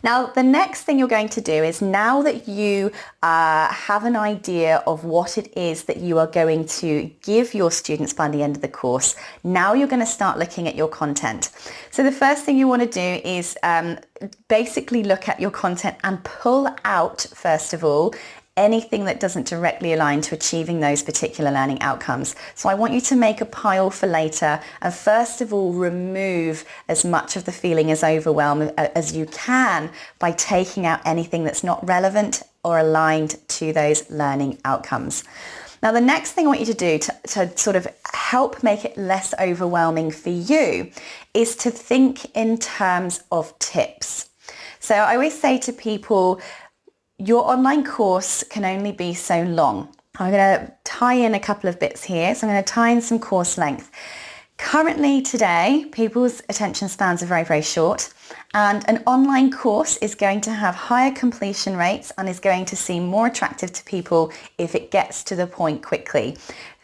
Now, the next thing you're going to do is, now that you have an idea of what it is that you are going to give your students by the end of the course, now you're going to start looking at your content. So the first thing you want to do is basically look at your content and pull out, first of all, anything that doesn't directly align to achieving those particular learning outcomes. So I want you to make a pile for later and first of all remove as much of the feeling as overwhelm as you can by taking out anything that's not relevant or aligned to those learning outcomes. Now, the next thing I want you to do to sort of help make it less overwhelming for you is to think in terms of tips. So I always say to people, your online course can only be so long. I'm going to tie in a couple of bits here. So I'm going to tie in some course length. Currently today, people's attention spans are very, very short, and an online course is going to have higher completion rates and is going to seem more attractive to people if it gets to the point quickly.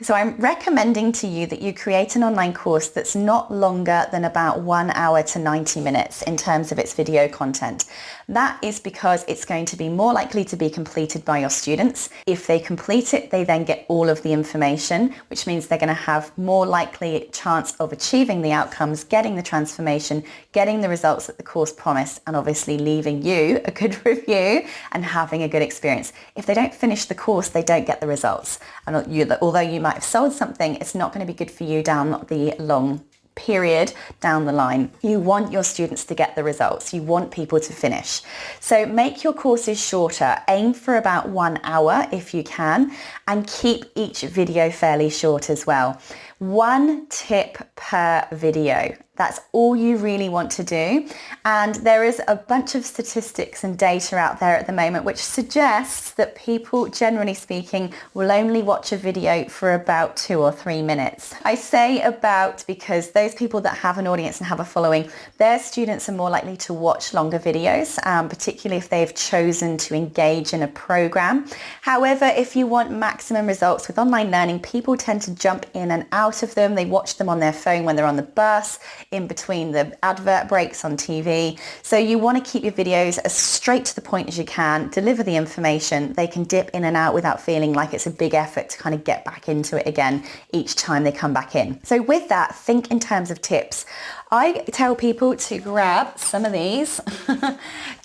So I'm recommending to you that you create an online course that's not longer than about 1 hour to 90 minutes in terms of its video content. That is because it's going to be more likely to be completed by your students. If they complete it, they then get all of the information, which means they're going to have more likely chance of achieving the outcomes, getting the transformation, getting the results that the course promised, and obviously leaving you a good review and having a good experience. If they don't finish the course, they don't get the results. And although you might have sold something, it's not going to be good for you down the long period down the line. You want your students to get the results. You want people to finish. So make your courses shorter. Aim for about 1 hour if you can, and keep each video fairly short as well. 1 tip per video. That's all you really want to do. And there is a bunch of statistics and data out there at the moment which suggests that people, generally speaking, will only watch a video for about 2 or 3 minutes. I say about because those people that have an audience and have a following, their students are more likely to watch longer videos, particularly if they've chosen to engage in a program. However, if you want maximum results with online learning, people tend to jump in and out of them. They watch them on their phone when they're on the bus, in between the advert breaks on TV. So you want to keep your videos as straight to the point as you can, deliver the information. They can dip in and out without feeling like it's a big effort to kind of get back into it again each time they come back in. So with that, think in terms of tips. I tell people to grab some of these,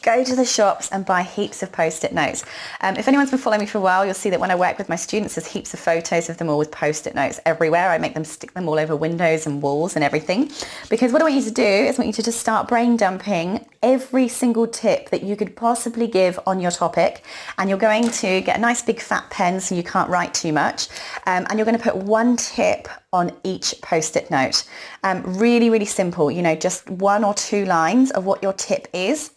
go to the shops and buy heaps of post-it notes. If anyone's been following me for a while, you'll see that when I work with my students, there's heaps of photos of them all with post-it notes everywhere. I make them stick them all over windows and walls and everything. Because what I want you to do is I want you to just start brain dumping every single tip that you could possibly give on your topic. And you're going to get a nice big fat pen so you can't write too much. And you're going to put 1 tip on each post-it note. Really, really simple, just 1 or 2 lines of what your tip is,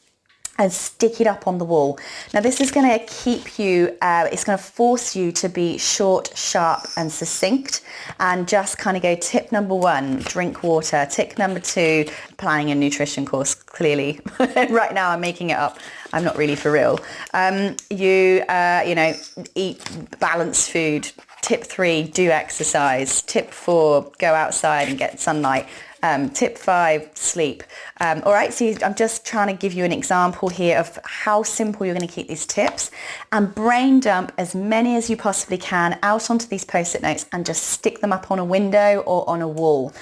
and stick it up on the wall. Now this is going to keep you, it's going to force you to be short, sharp and succinct, and just kind of go tip number 1, drink water. Tip number 2, planning a nutrition course, clearly. Right now I'm making it up. I'm not really for real. Eat balanced food. Tip 3, do exercise. Tip 4, go outside and get sunlight. Tip 5, sleep. All right, so I'm just trying to give you an example here of how simple you're going to keep these tips, and brain dump as many as you possibly can out onto these post-it notes and just stick them up on a window or on a wall.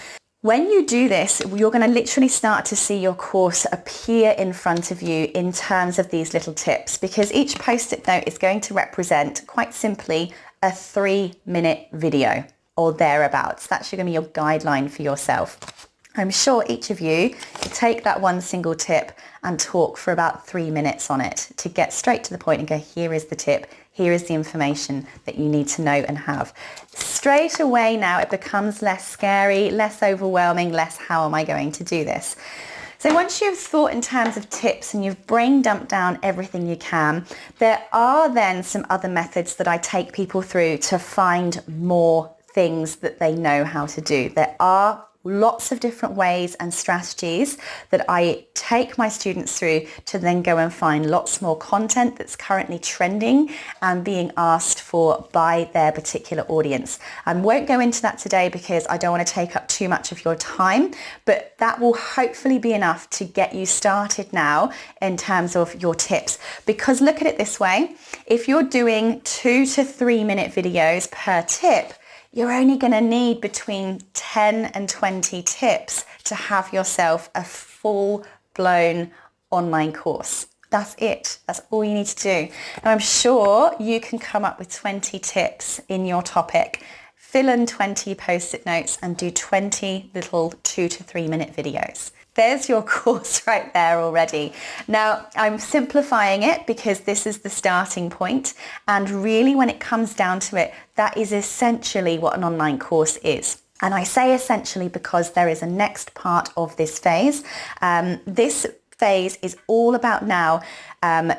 When you do this, you're going to literally start to see your course appear in front of you in terms of these little tips, because each post-it note is going to represent, quite simply, a 3-minute video or thereabouts. That's going to be your guideline for yourself. I'm sure each of you could take that 1 single tip and talk for about 3 minutes on it to get straight to the point and go, here is the tip, here is the information that you need to know and have. Straight away now it becomes less scary, less overwhelming, less how am I going to do this? So once you've thought in terms of tips and you've brain dumped down everything you can, there are then some other methods that I take people through to find more things that they know how to do. There are lots of different ways and strategies that I take my students through to then go and find lots more content that's currently trending and being asked for by their particular audience. I won't go into that today because I don't want to take up too much of your time, but that will hopefully be enough to get you started now in terms of your tips. Because look at it this way, if you're doing 2 to 3 minute videos per tip, you're only going to need between 10 and 20 tips to have yourself a full-blown online course. That's it. That's all you need to do. And I'm sure you can come up with 20 tips in your topic, fill in 20 post-it notes and do 20 little 2 to 3 minute videos. There's your course right there already. Now, I'm simplifying it because this is the starting point. And really, when it comes down to it, that is essentially what an online course is. And I say essentially because there is a next part of this phase. This phase is all about now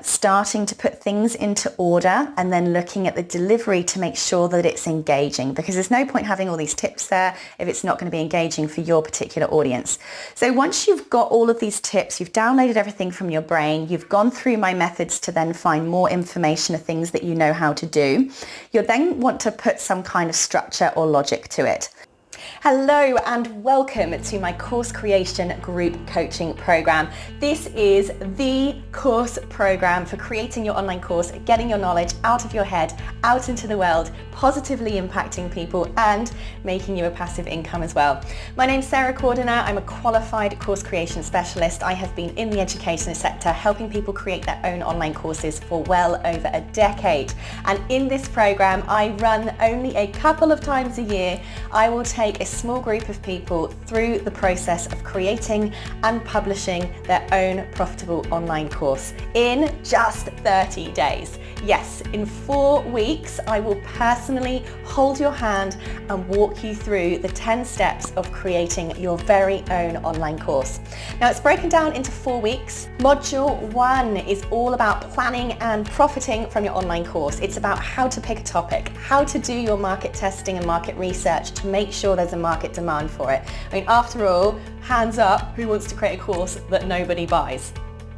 starting to put things into order and then looking at the delivery to make sure that it's engaging, because there's no point having all these tips there if it's not going to be engaging for your particular audience. So once you've got all of these tips, you've downloaded everything from your brain, you've gone through my methods to then find more information of things that you know how to do, you'll then want to put some kind of structure or logic to it. Hello and welcome to my course creation group coaching program. This is the course program for creating your online course, getting your knowledge out of your head, out into the world, positively impacting people and making you a passive income as well. My name's Sarah Cordiner. I'm a qualified course creation specialist. I have been in the education sector helping people create their own online courses for well over a decade. And in this program, I run only a couple of times a year. I will take a small group of people through the process of creating and publishing their own profitable online course in just 30 days. Yes, in 4 weeks, I will personally hold your hand and walk you through the 10 steps of creating your very own online course. Now, it's broken down into 4 weeks. Module 1 is all about planning and profiting from your online course. It's about how to pick a topic, how to do your market testing and market research to make sure there's a market demand for it. I mean, after all, hands up, who wants to create a course that nobody buys?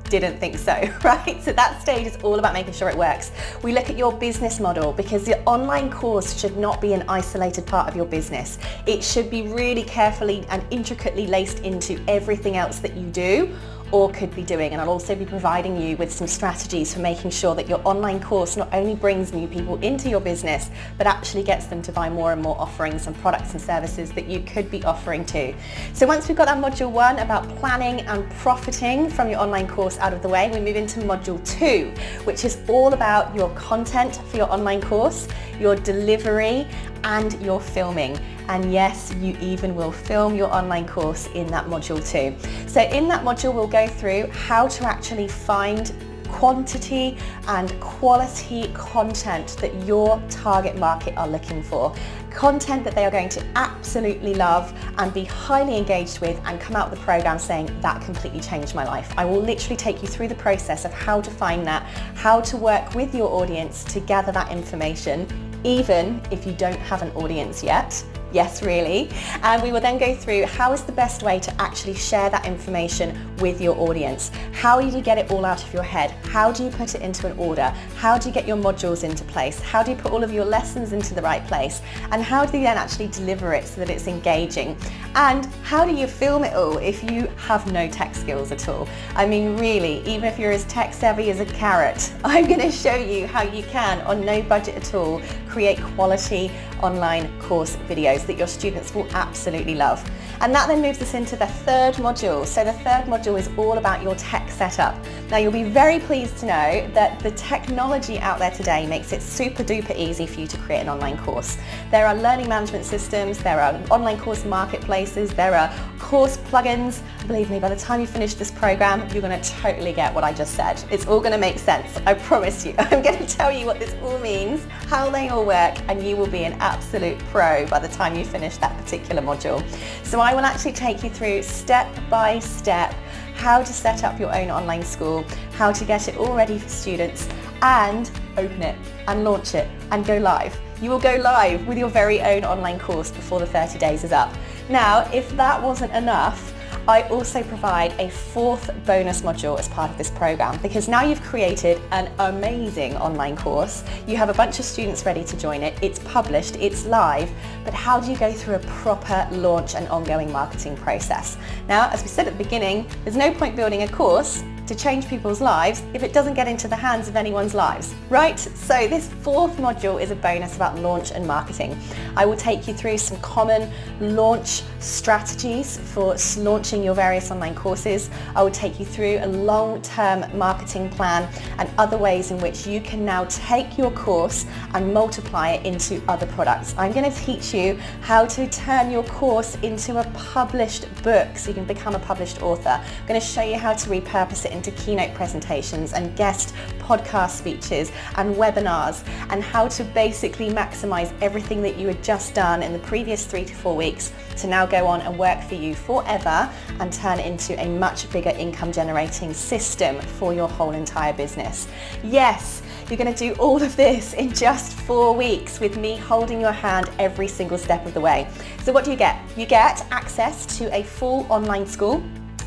Didn't think so, right? So that stage is all about making sure it works. We look at your business model because the online course should not be an isolated part of your business. It should be really carefully and intricately laced into everything else that you do or could be doing. And I'll also be providing you with some strategies for making sure that your online course not only brings new people into your business, but actually gets them to buy more and more offerings and products and services that you could be offering too. So once we've got that module 1 about planning and profiting from your online course out of the way, we move into module 2, which is all about your content for your online course, your delivery, and your filming. And yes, you even will film your online course in that module 2. So in that module, we'll go through how to actually find quantity and quality content that your target market are looking for. Content that they are going to absolutely love and be highly engaged with and come out of the program saying, that completely changed my life. I will literally take you through the process of how to find that, how to work with your audience to gather that information, even if you don't have an audience yet. Yes, really. And we will then go through how is the best way to actually share that information with your audience. How do you get it all out of your head? How do you put it into an order? How do you get your modules into place? How do you put all of your lessons into the right place? And how do you then actually deliver it so that it's engaging? And how do you film it all if you have no tech skills at all? I mean, really, even if you're as tech savvy as a carrot, I'm going to show you how you can, on no budget at all, create quality online course videos that your students will absolutely love. And that then moves us into the third module. So the third module is all about your tech setup. Now, you'll be very pleased to know that the technology out there today makes it super duper easy for you to create an online course. There are learning management systems, there are online course marketplaces, there are course plugins. Believe me, by the time you finish this program, you're going to totally get what I just said. It's all going to make sense, I promise you. I'm going to tell you what this all means, how they all work, and you will be an absolute pro by the time you finish that particular module. So I will actually take you through step by step how to set up your own online school, how to get it all ready for students, and open it and launch it and go live. You will go live with your very own online course before the 30 days is up. Now, if that wasn't enough, I also provide a 4th bonus module as part of this program, because now you've created an amazing online course. You have a bunch of students ready to join it. It's published, it's live, but how do you go through a proper launch and ongoing marketing process? Now, as we said at the beginning, there's no point building a course to change people's lives if it doesn't get into the hands of anyone's lives, right? So this 4th module is a bonus about launch and marketing. I will take you through some common launch strategies for launching your various online courses. I will take you through a long-term marketing plan and other ways in which you can now take your course and multiply it into other products. I'm going to teach you how to turn your course into a published book so you can become a published author. I'm going to show you how to repurpose it into keynote presentations and guest podcast speeches and webinars, and how to basically maximize everything that you had just done in the previous 3 to 4 weeks to now go on and work for you forever and turn it into a much bigger income generating system for your whole entire business. Yes, you're going to do all of this in just 4 weeks with me holding your hand every single step of the way. So what do you get? You get access to a full online school,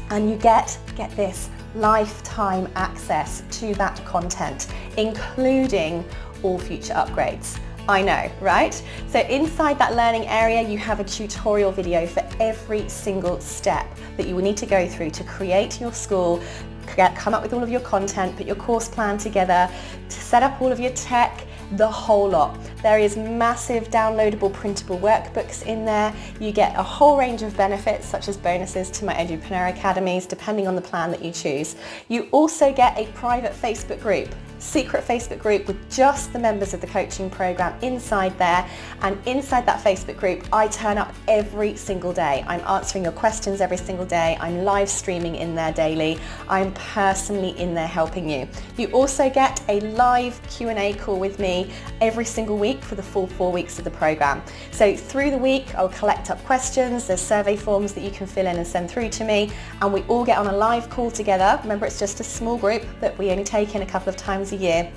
and you get this, lifetime access to that content, including all future upgrades. I know, right? So inside that learning area, you have a tutorial video for every single step that you will need to go through to create your school, come up with all of your content, put your course plan together, to set up all of your tech, the whole lot. There is massive downloadable printable workbooks in there. You get a whole range of benefits such as bonuses to my Edupreneur Academies depending on the plan that you choose. You also get a private Facebook group, secret Facebook group with just the members of the coaching program inside there, and inside that Facebook group I turn up every single day. I'm answering your questions every single day. I'm live streaming in there daily. I'm personally in there helping you. You also get a live Q&A call with me every single week for the full 4 weeks of the program. So through the week I'll collect up questions, there's survey forms that you can fill in and send through to me, and we all get on a live call together. Remember, it's just a small group that we only take in a couple of times a year,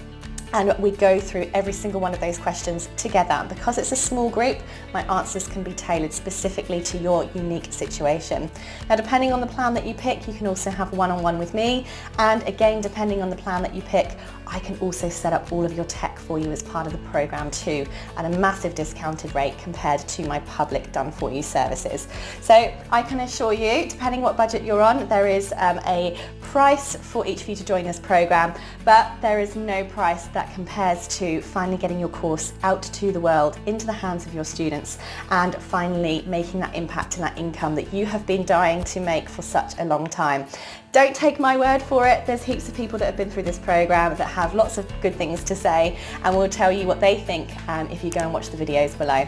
and we go through every single one of those questions together. Because it's a small group, my answers can be tailored specifically to your unique situation. Now, depending on the plan that you pick, you can also have one-on-one with me, and again, depending on the plan that you pick, I can also set up all of your tech for you as part of the program too, at a massive discounted rate compared to my public done-for-you services. So I can assure you, depending what budget you're on, there is a price for each of you to join this program, but there is no price that compares to finally getting your course out to the world, into the hands of your students, and finally making that impact and that income that you have been dying to make for such a long time. Don't take my word for it. There's heaps of people that have been through this program that have lots of good things to say and will tell you what they think if you go and watch the videos below.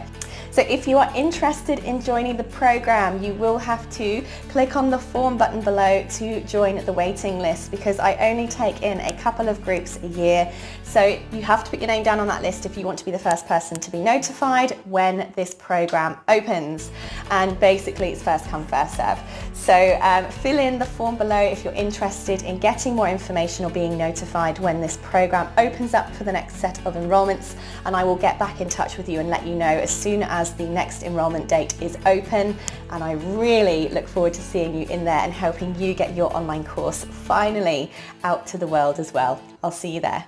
So if you are interested in joining the program, you will have to click on the form button below to join the waiting list, because I only take in a couple of groups a year. So you have to put your name down on that list if you want to be the first person to be notified when this program opens. And basically it's first come, first serve. So fill in the form below if you're interested in getting more information or being notified when this program opens up for the next set of enrollments, and I will get back in touch with you and let you know as soon as the next enrollment date is open. And I really look forward to seeing you in there and helping you get your online course finally out to the world as well. I'll see you there.